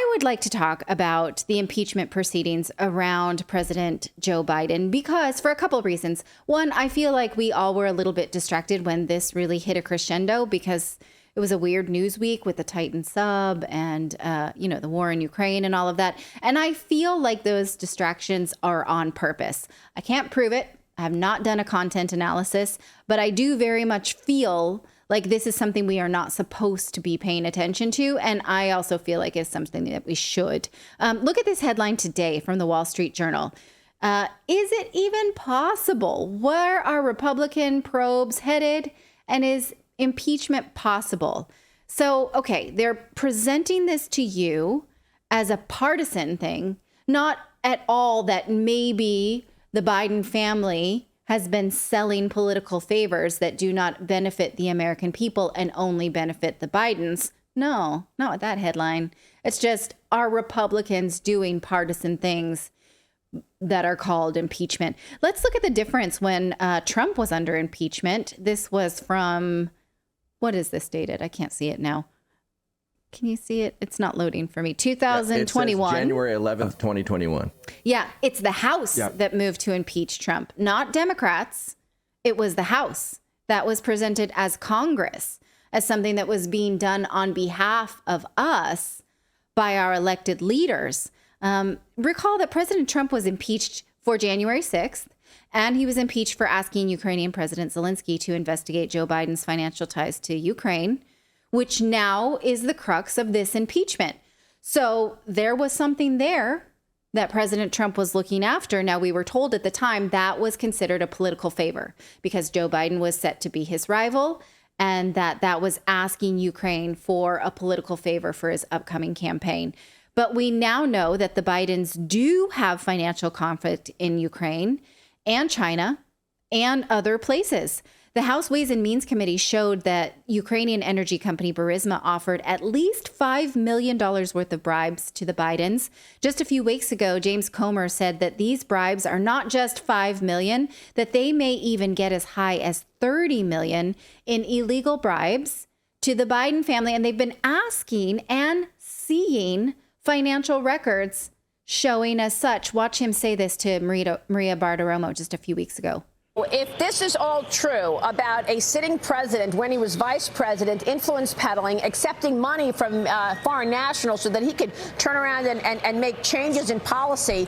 I would like to talk about the impeachment proceedings around President Joe Biden because for a couple of reasons. One, I feel like we all were a little bit distracted when this really hit a crescendo because it was a weird news week with the Titan sub and, the war in Ukraine and all of that. And I feel like those distractions are on purpose. I can't prove it. I have not done a content analysis, but I do very much feel like this is something we are not supposed to be paying attention to. And I also feel like it's something that we should. Look at this headline today from the Wall Street Journal. Is it even possible? Where are Republican probes headed? And is impeachment possible? So, okay, they're presenting this to you as a partisan thing, not at all that maybe the Biden family has been selling political favors that do not benefit the American people and only benefit the Bidens. No, not with that headline. It's just, are Republicans doing partisan things that are called impeachment? Let's look at the difference when Trump was under impeachment. This was from, what is this dated? I can't see it now. Can you see it? It's not loading for me. 2021. It says January 11th, 2021. Yeah, it's the House that moved to impeach Trump, not Democrats. It was the House that was presented as Congress, as something that was being done on behalf of us by our elected leaders. Recall that President Trump was impeached for January 6th, and he was impeached for asking Ukrainian President Zelensky to investigate Joe Biden's financial ties to Ukraine, which now is the crux of this impeachment. So there was something there that President Trump was looking after. Now, we were told at the time that was considered a political favor because Joe Biden was set to be his rival and that was asking Ukraine for a political favor for his upcoming campaign. But we now know that the Bidens do have financial conflict in Ukraine and China and other places. The House Ways and Means Committee showed that Ukrainian energy company Burisma offered at least $5 million worth of bribes to the Bidens. Just a few weeks ago, James Comer said that these bribes are not just $5 million, that they may even get as high as $30 million in illegal bribes to the Biden family. And they've been asking and seeing financial records showing as such. Watch him say this to Maria Bartiromo just a few weeks ago. If this is all true about a sitting president when he was vice president, influence peddling, accepting money from foreign nationals so that he could turn around and make changes in policy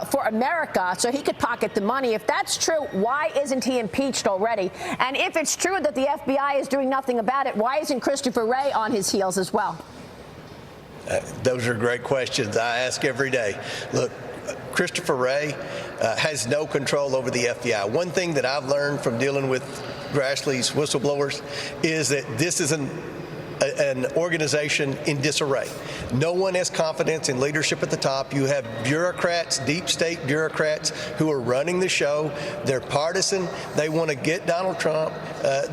for America so he could pocket the money, if that's true, why isn't he impeached already? And if it's true that the FBI is doing nothing about it, why isn't Christopher Wray on his heels as well? Those are great questions I ask every day. Look, Christopher Wray has no control over the FBI. One thing that I've learned from dealing with Grassley's whistleblowers is that this is an organization in disarray. No one has confidence in leadership at the top. You have bureaucrats, deep state bureaucrats, who are running the show. They're partisan. They want to get Donald Trump.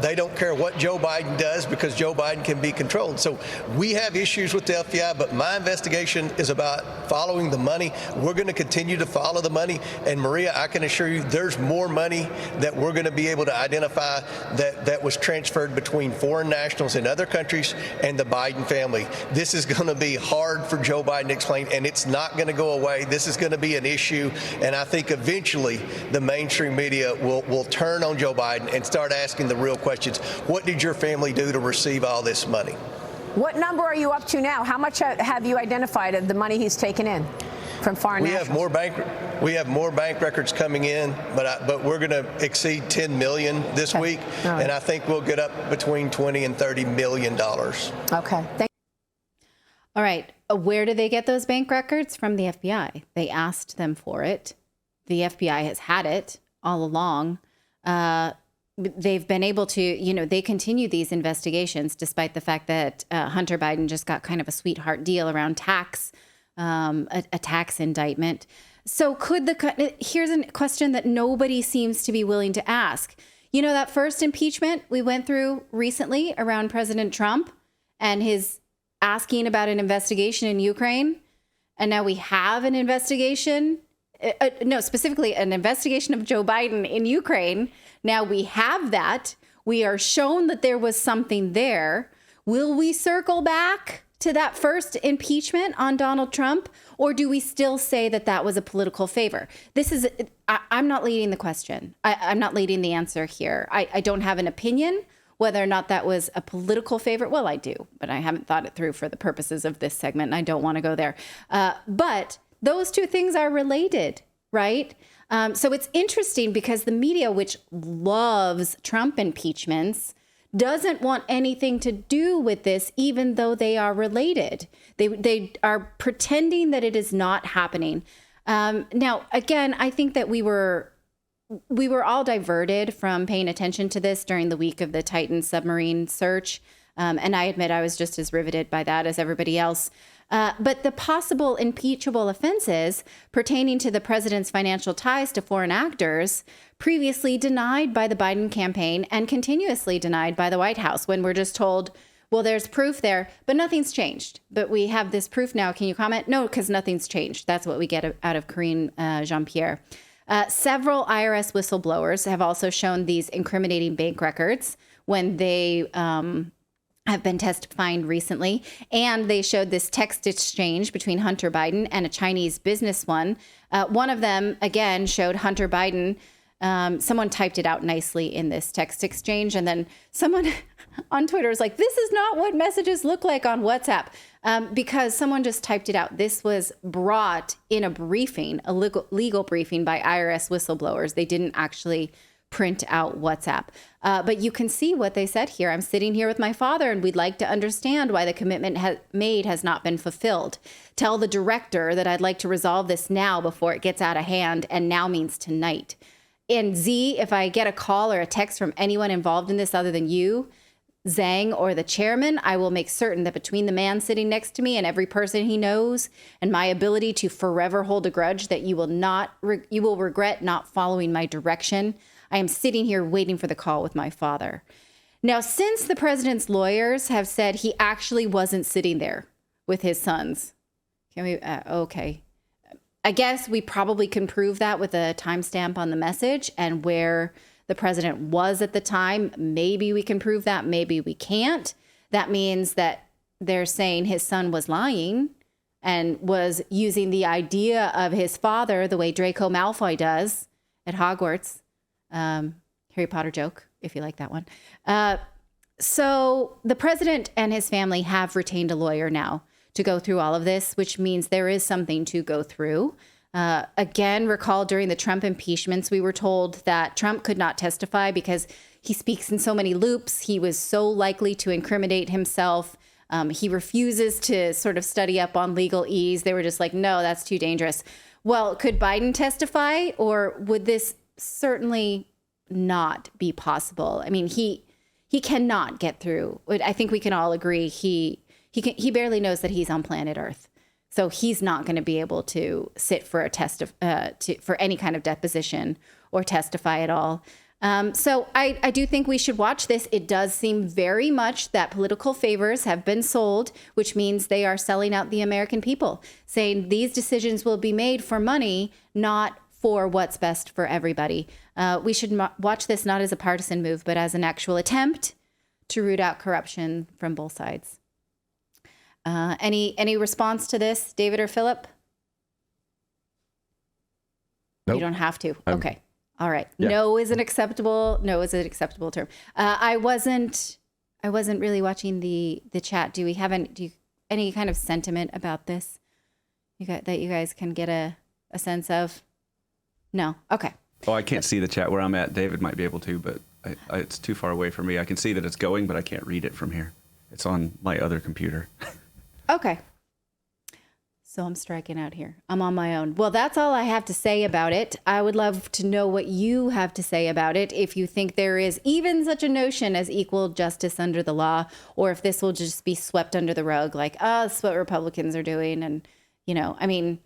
They don't care what Joe Biden does because Joe Biden can be controlled. So we have issues with the FBI, but my investigation is about following the money. We're going to continue to follow the money. And Maria, I can assure you there's more money that we're going to be able to identify that was transferred between foreign nationals in other countries and the Biden family. This is going to be hard for Joe Biden to explain, and it's not going to go away. This is going to be an issue, and I think eventually the mainstream media will turn on Joe Biden and start asking the real questions. What did your family do to receive all this money? What number are you up to now? How much have you identified of the money he's taken in from foreign nationals? We have more bank records coming in, but we're going to exceed 10 million this week, right. And I think we'll get up between 20 and 30 million dollars. Okay. All right. Where do they get those bank records? From the FBI. They asked them for it. The FBI has had it all along. They've been able to, they continue these investigations despite the fact that Hunter Biden just got kind of a sweetheart deal around a tax indictment. So here's a question that nobody seems to be willing to ask. You know, that first impeachment we went through recently around President Trump and his asking about an investigation in Ukraine. And now we have an investigation. Specifically an investigation of Joe Biden in Ukraine. Now we have that. We are shown that there was something there. Will we circle back to that first impeachment on Donald Trump? Or do we still say that that was a political favor? I'm not leading the question. I'm not leading the answer here. I don't have an opinion whether or not that was a political favor. Well, I do, but I haven't thought it through for the purposes of this segment, and I don't want to go there. But those two things are related, right? So it's interesting because the media, which loves Trump impeachments, doesn't want anything to do with this, even though they are related. They are pretending that it is not happening. Now, again, I think that we were all diverted from paying attention to this during the week of the Titan submarine search. And I admit I was just as riveted by that as everybody else. But the possible impeachable offenses pertaining to the president's financial ties to foreign actors, previously denied by the Biden campaign and continuously denied by the White House, when we're just told, well, there's proof there, but nothing's changed. But we have this proof now. Can you comment? No, because nothing's changed. That's what we get out of Karine Jean-Pierre. Several IRS whistleblowers have also shown these incriminating bank records when they have been testifying recently. And they showed this text exchange between Hunter Biden and a Chinese business one. One of them, again, showed Hunter Biden. Someone typed it out nicely in this text exchange. And then someone on Twitter was like, this is not what messages look like on WhatsApp. Because someone just typed it out. This was brought in a briefing, a legal briefing by IRS whistleblowers. They didn't actually print out WhatsApp. But you can see what they said here. I'm sitting here with my father, and we'd like to understand why the commitment made has not been fulfilled. Tell the director that I'd like to resolve this now before it gets out of hand, and now means tonight. And Z, if I get a call or a text from anyone involved in this other than you, Zhang, or the chairman, I will make certain that between the man sitting next to me and every person he knows, and my ability to forever hold a grudge, that you will regret not following my direction. I am sitting here waiting for the call with my father. Now, since the president's lawyers have said he actually wasn't sitting there with his sons, okay. I guess we probably can prove that with a timestamp on the message and where the president was at the time. Maybe we can prove that. Maybe we can't. That means that they're saying his son was lying and was using the idea of his father the way Draco Malfoy does at Hogwarts. Harry Potter joke, if you like that one. So the president and his family have retained a lawyer now to go through all of this, which means there is something to go through. Again, recall during the Trump impeachments, we were told that Trump could not testify because he speaks in so many loops. He was so likely to incriminate himself. He refuses to sort of study up on legalese. They were just like, no, that's too dangerous. Well, could Biden testify, or would this certainly not be possible? I mean, he cannot get through. I think we can all agree he barely knows that he's on planet Earth. So he's not going to be able to sit for a for any kind of deposition or testify at all. So I do think we should watch this. It does seem very much that political favors have been sold, which means they are selling out the American people, saying these decisions will be made for money, not for what's best for everybody. We should watch this not as a partisan move, but as an actual attempt to root out corruption from both sides. Any response to this, David or Philip? Nope. You don't have to. Okay. All right. Yeah. No is an acceptable term. I wasn't really watching the chat. Do you any kind of sentiment about this that you guys can get a sense of? No. Okay. Oh, I can't see the chat where I'm at. David might be able to, but it's too far away for me. I can see that it's going, but I can't read it from here. It's on my other computer. Okay. So I'm striking out here. I'm on my own. Well, that's all I have to say about it. I would love to know what you have to say about it. If you think there is even such a notion as equal justice under the law, or if this will just be swept under the rug, like, oh, that's what Republicans are doing. And, I mean,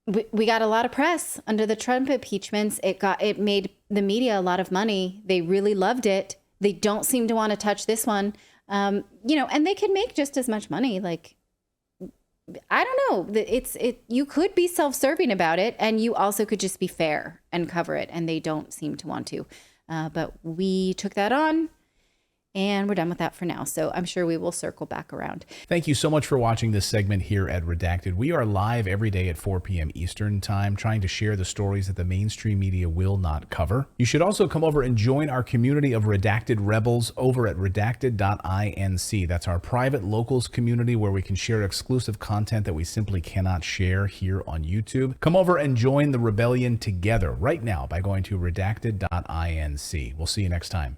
we got a lot of press under the Trump impeachments. It made the media a lot of money. They really loved it. They don't seem to want to touch this one. And they can make just as much money. Like, I don't know. You could be self-serving about it, and you also could just be fair and cover it. And they don't seem to want to. But we took that on, And we're done with that for now. So I'm sure we will circle back around. Thank you so much for watching this segment here at Redacted. We are live every day at 4 p.m. Eastern Time, trying to share the stories that the mainstream media will not cover. You should also come over and join our community of Redacted Rebels over at redacted.inc. That's our private locals community where we can share exclusive content that we simply cannot share here on YouTube. Come over and join the rebellion together right now by going to redacted.inc. We'll see you next time.